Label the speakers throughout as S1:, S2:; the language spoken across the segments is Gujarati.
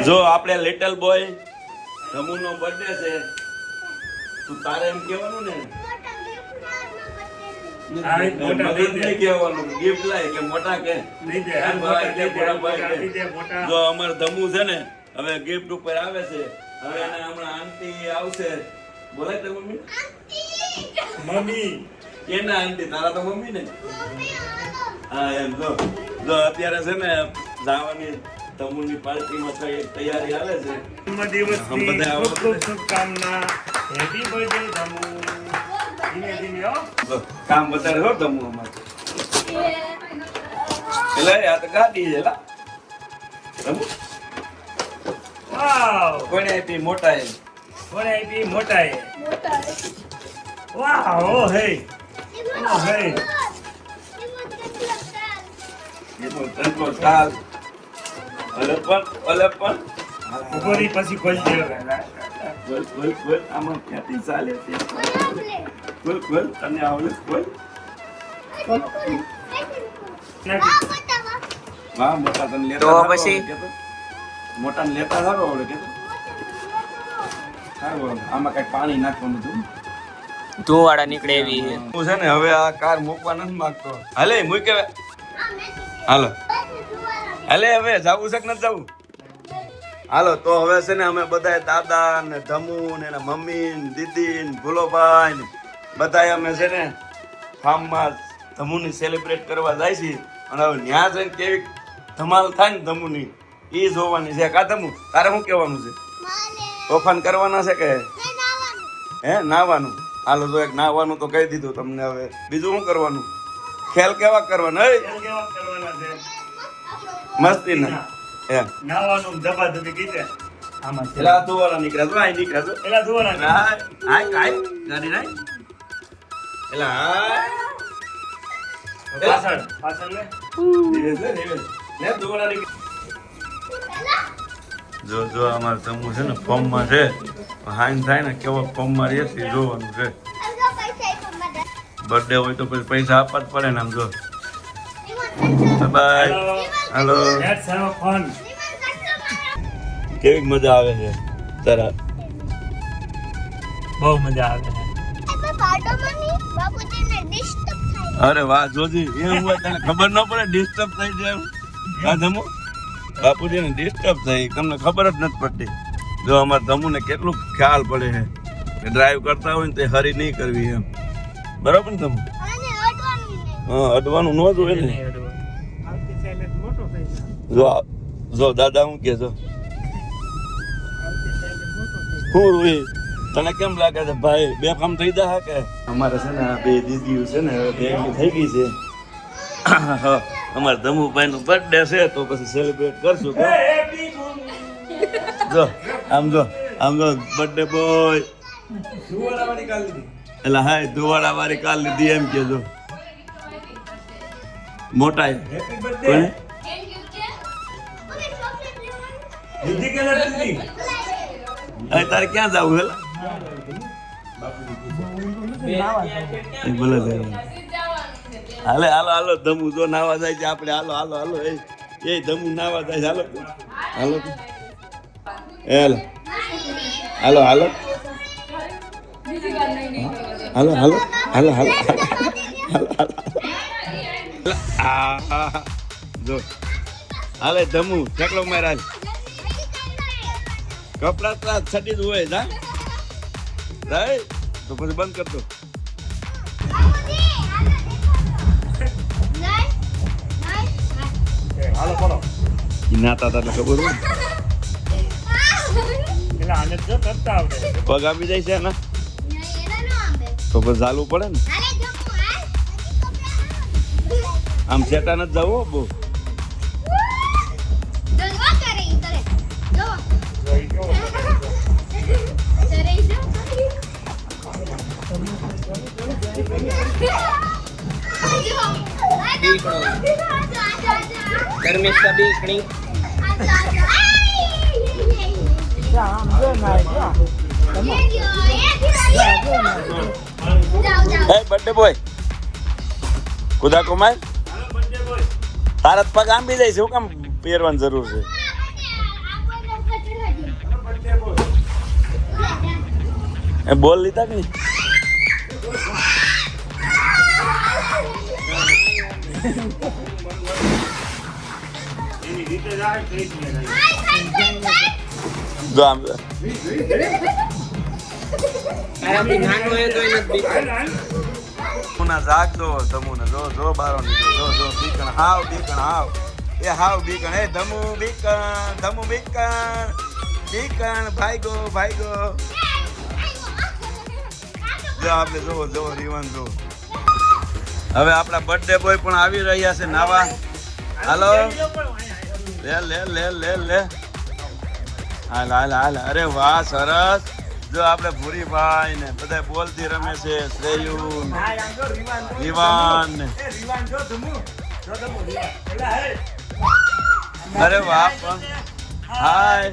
S1: જો આપણે લિટલ બોય ધમુનો બર્થડે છે, તું તારે એમ કહેવાનું ને ગિફ્ટ લાય કે મોટા કે જો અમાર ધમુ છે ને હવે ગિફ્ટ ઉપર આવે છે. હવે એને હમણાં આંટી આવશે, બોલાય તો મમ્મી મમ્મી કેના આંટી તારા તો મમ્મી ને. હા એમ જો અત્યારે છે ને જવાની ધમુની પાર્ટીમાં તૈયારી હાલે છે. શુભકામના, હેપી બર્થડે ધમુ. કામ વધારે હો ધમુ અમારે એટલે આ તો ગાડી છે લા ધમુ. વાવ કોને આપી મોટાએ, કોને આપી મોટાએ. વાવ ઓ હે ઓ હે એ તો તંકો કાલ અલે પણ ઉપરી પછી ખોલ દે. ખોલ આમાં ક્યાંથી ચાલે છે. ખોલ તને આવડે ખોલ. વાહ મોટા તને લેતા તો પછી મોટા ને લેતા સારો આવડે કે સારું. આમાં કઈ પાણી નાખવાનું હતું,
S2: ધોવાડા નીકળે એવી
S1: હું છે ને હવે આ કાર મૂકવા નથી માંગતો. હાલે મૂકે હાલો હાલે હવે જાવું છે કે નથી જાવું. હાલો તો હવે છે ને અમે બધા દાદા ને ધમુ ને એના મમ્મી ને દીદી ને ભૂલોભાઈ ને બધા અમે છે ને ફાર્મમાં ધમુની સેલિબ્રેટ કરવા જાય છે. અને હવે ત્યાં જઈને કેવી ધમાલ થાય ને ધમુની એ જોવાની છે. કા ધમુ તારે શું કહેવાનું છે? તોફાન કરવાના છે કે હે નાવાનું? હાલો તો એક નાવાનું તો કહી દીધું તમને. હવે બીજું શું કરવાનું? ખેલ કેવા કરવાના છે? મસ્તી ના નાવાનું દબા દબી કીધે આમાં પેલા ધોવાળા નીકળ્યા તો આઈ નીકળ્યા તો પેલા ધોવાળા હાય હાય ગાડી નાય એલા હાય પાછળ લે લે ધોવાળા નીકળ. જો અમાર તમુ છે ને ફોર્મ માં છે, હાઈન થાય ને કેવો ફોર્મ માં રહે છે જોવાનું છે. બર્થડે હોય તો પછી પૈસા આપવા જ પડે ને. આમ જો bye hello let's have fun. કેવી મજા આવે છે તારા? બહુ મજા આવે છે. અરે વાહ જોજી એમ હોય તને ખબર ન પડે ડિસ્ટર્બ થઈ જાય. હા ધમુ બાપુજી ને ડિસ્ટર્બ થઈ તમને ખબર જ નથી પડતી. જો અમારે ધમુ ને કેટલું ખ્યાલ પડે છે કે ડ્રાઈવ કરતા હોય ને તે હરી નહીં કરવી એમ. બરાબર ને ધમુ? હા અડવાનું ન જોઈએ ને. જો દાદા હું કે જો હું રૂહી તને કેમ લાગે છે ભાઈ બે કામ થઈ જાય કે? અમારે છે ને આ બે દીદીઓ છે ને ભેગી થઈ ગઈ છે. અમારા ધમુભાઈ નું બર્થડે છે તો પછી સેલિબ્રેટ કરશું. જો આમ જો બર્થડે બોય એટલે હાય ધુવાડા વાળી કાલ લીધી એમ કેજો. મોટા કોને તારે ક્યાં જવું હેલા બોલે હાલે હાલો ધમુ જો નાવા જાય છે આપણે. હાલો એ ધમુ નાવા જાય છે. હાલો જો હાલે ધમુ ઠેકડો મારા કપડા ત્રાસ છટી જ હોય જા તો પછી બંધ કરતો. હાલો બોલો નાતા હતા ખબર હોય એટલે આને જો કરતા આવડે પગ આપી જાય છે ને તો પછી ચાલવું પડે ને. આમ સેટા નથી જવું બહુ.
S2: ધર્મેશ का बीकणी
S1: बर्थडे बॉय खुदा कुमार તારા પગ આંબી જાય છે. શું કામ પહેરવાની જરૂર છે? એ બોલ લીધા કે નહીં? જો આમ તમુના જાગતો તમુને જો બારો નીકળો જો બીકણ હાવ એ હાવ બીકણ એ ધમુ બીકણ ભાઈગો જો આપણે જો રીવાન જો હવે આપણા બર્થડે બોય પણ આવી રહ્યા છે નાવા. હાલો લે હાલ અરે વાહ સરસ. જો આપણે ભૂરીભાઈ ને બધા બોલથી રમે છે. શ્રેયુ રીવાન અરે વાહ હાય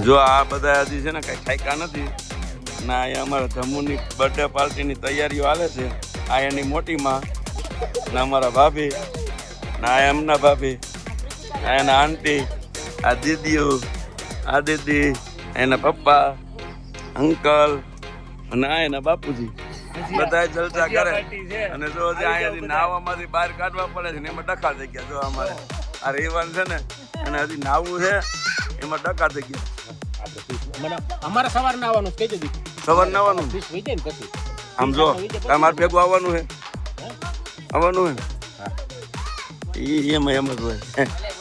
S1: જો આ બધા હજી છે ને કઈ ખાઈકા નથી ના. અહીંયા અમારા ધમુની બર્થડે પાર્ટીની તૈયારીઓ હાલે છે. આ એની મોટીમાં ના અમારા ભાભી ના એમના ભાભી આ એના આંટી આ દીદીઓ આ દીદી એના પપ્પા અંકલ અને આ એના બાપુજી બધા જલસા કરે. અને જો અહીંયાથી નાવામાંથી બહાર કાઢવા પડે છે ને એમાં ડખા થઈ ગયા. જો અમારે આ રેવાન છે ને અને હજી નાવું છે એમાં ડખા થઈ ગયા.
S2: અમારે સવાર નાવાનું કઈ દીધું.
S1: સવાર નાવાનું આમ જો તમારે ભેગું આવવાનું છે એમાં એમ જ હોય.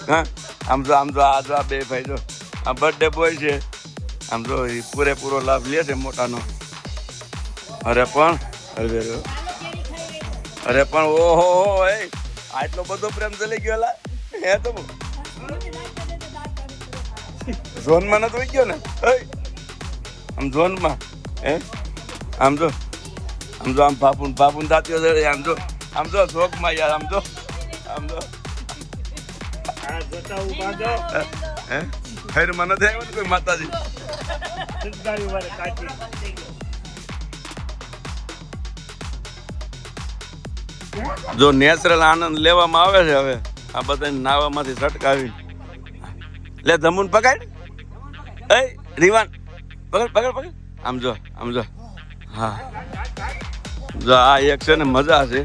S1: હા આમ જો આ બે ભાઈ જો આ બર્થડે બોય છે. આમ જો એ પૂરેપૂરો લાભ લે છે મોટાનો. અરે પણ ઓહો આટલો બધો પ્રેમ ચલી ગયો હે તો ઝોનમાં નથી ગયો ને આમ ઝોનમાં હે આમ જો આમ બાપુન થતી હશે. આમ જો શોખમાં યાર આમ જો હે ખૈરમાં નથી આવ્યો ને કોઈ માતાજી. જો નેચરલ આનંદ લેવામાં આવે છે હવે આ બધા નાવામાંથી છટકાવી. લે ધમુન પકડ રીવાન પકડ આમ જો હા જો આ એક છે ને મજા છે.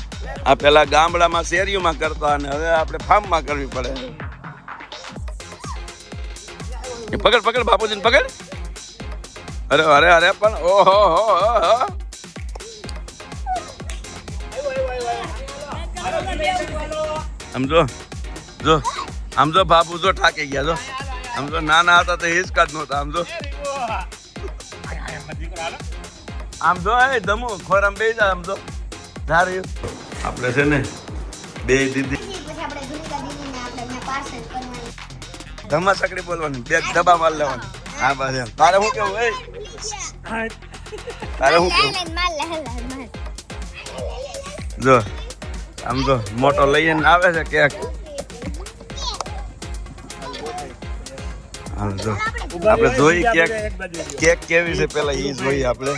S1: આ પેલા ગામડામાં શેરીઓમાં કરતા અને હવે આપણે ફાર્મમાં કરવી પડે. પકડ બાપુજીને પકડ. અરે પણ ઓહો આમ જો બાપુ જો ઠાકી ગયા. જો આમ જો નાના હતા તો હિંચકા જ નહોતા. આમ જો એ ધમુ ખોરામ બે જા. આમ જો ધાર્યું આપણે છે ને બે દીદી ધમા સકડી બોલવાની બે ડબ્બા માલ લેવાની. હા બસ એમ. તારે શું કેવું જો આમ જો મોટો લઈને આવે છે કેક. જો આપણે જોઈ કેક કેવી છે પેલા એ જોઈએ આપણે.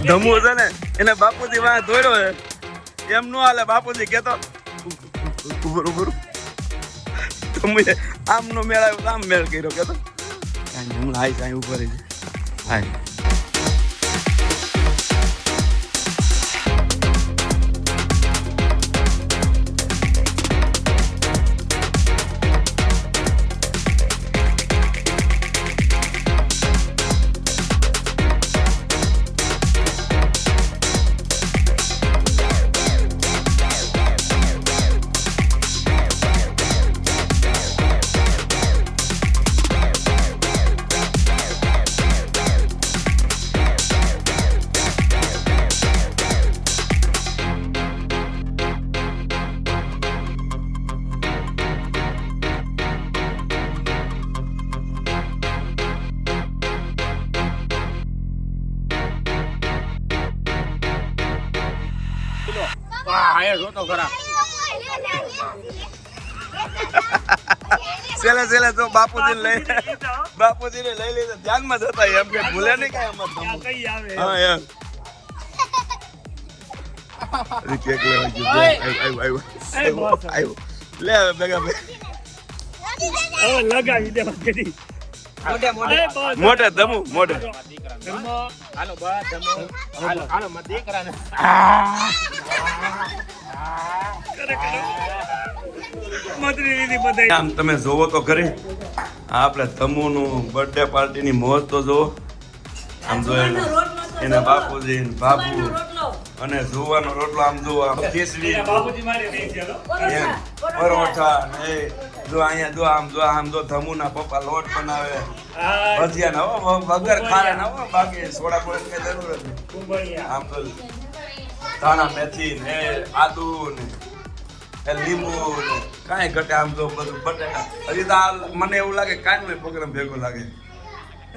S1: ધમુ છે ને એને બાપુજી વાહ દોડ્યો છે એમ નો હાલે બાપુજી કેતો ઉભર તમે આમ નો મેળ આવ્યો આમ મેળ કર્યો કેતો હું હાઈ સાઈ ઉપર હાઈ
S2: જોતો ખરા
S1: છેલ્લે જો બાપુજી લઈ લીધા ધ્યાનમાં જતા એમ કે ભૂલે નહીં કાંઈ અમાર હા એમ કેક લેવા ગયો આવ્યો લે હવે ભેગા
S2: લગાવી દેવા કદી
S1: મોટે ધમુ મોટે
S2: હાલો બસ હાલો મત દીકરાને
S1: આમ તમે જોવો તો ખરી આપણે ધમુનું બર્થડે પાર્ટીની મોજ તો જોવો આમ જો એના બાપુજી બાપુ અને જોવાનો રોટલો આમ જો આમ ખીચડી પરોઠા ને જો અહીંયા જો આમ જો ધમુના પપ્પા લોટ બનાવે ભજીયા ના હો વગર ખારા ના હો બાકી સોડા પોડે કઈ જરૂર જ નહીં આમ તો ધાણા મેથી ને આદુ ને લીંબુ ને કાંઈ ઘટે આમ જો બધું બટેટા હજી તો મને એવું લાગે કાંઈ પ્રોગ્રામ ભેગો લાગે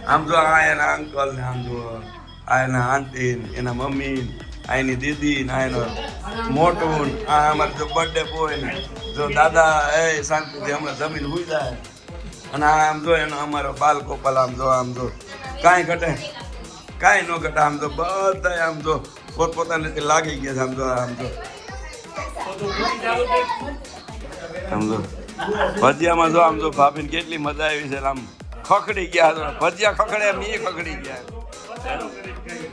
S1: આમ જો આ એના અંકલ ને આમ જો આ એના આંટી એના મમ્મી આ એની દીદી ને આ એનો મોટું આ અમારે જો બર્થડે બોય ને જો દાદા એ શાંતિથી હમણાં જમીન હુઈ જાય અને આમ જો એનો અમારો બાલ ગોપાલ આમ જો કાંઈ ઘટે કાંઈ ન ઘટે આમ જો બધા આમ જો પોતપોતાની રીતે લાગી ગયા છે આમ જો ભજીયામાં જો આમ જો ભાભીને કેટલી મજા આવી છે આમ ખખડી ગયા ભજીયા ખખડે એમ એ ખખડી ગયા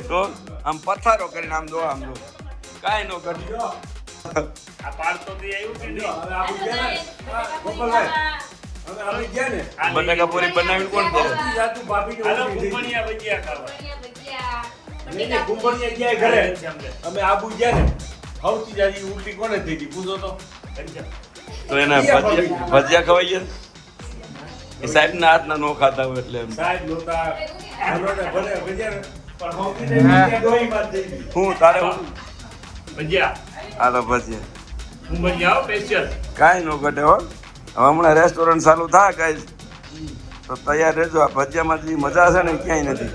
S1: તો આમ પથ્થારો કરીને આમ જો કાંઈ ન ઘટ્યું બટાકા પૂરી બનાવી કોણ કરે
S2: અમે આબુ ગયા ને સૌથી જાજી ઉલટી કોને થઈ હતી પૂછો
S1: તો એના ભજીયા ખવાઈ ગયા એ સાહેબ ના હાથ ના નો ખાતા હોય એટલે
S2: સાહેબ નહોતા
S1: હું તારે
S2: ભજીયા
S1: હાલો ભજીયા
S2: હું ભજીયા સ્પેશિયલ
S1: કાંઈ નો ઘટે હો હવે હમણાં રેસ્ટોરન્ટ ચાલુ થાય કાંઈ તો તૈયાર રહેજો આ ભજીયામાં જે મજા છે ને ક્યાંય નથી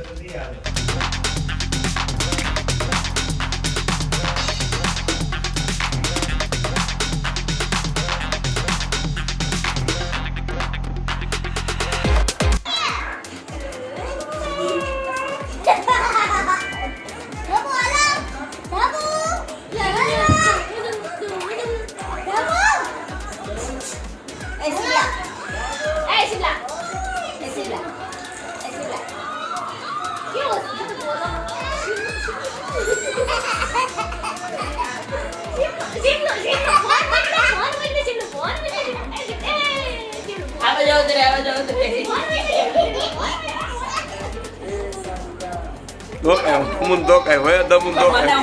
S1: mun to kayak hoya da mun to kayak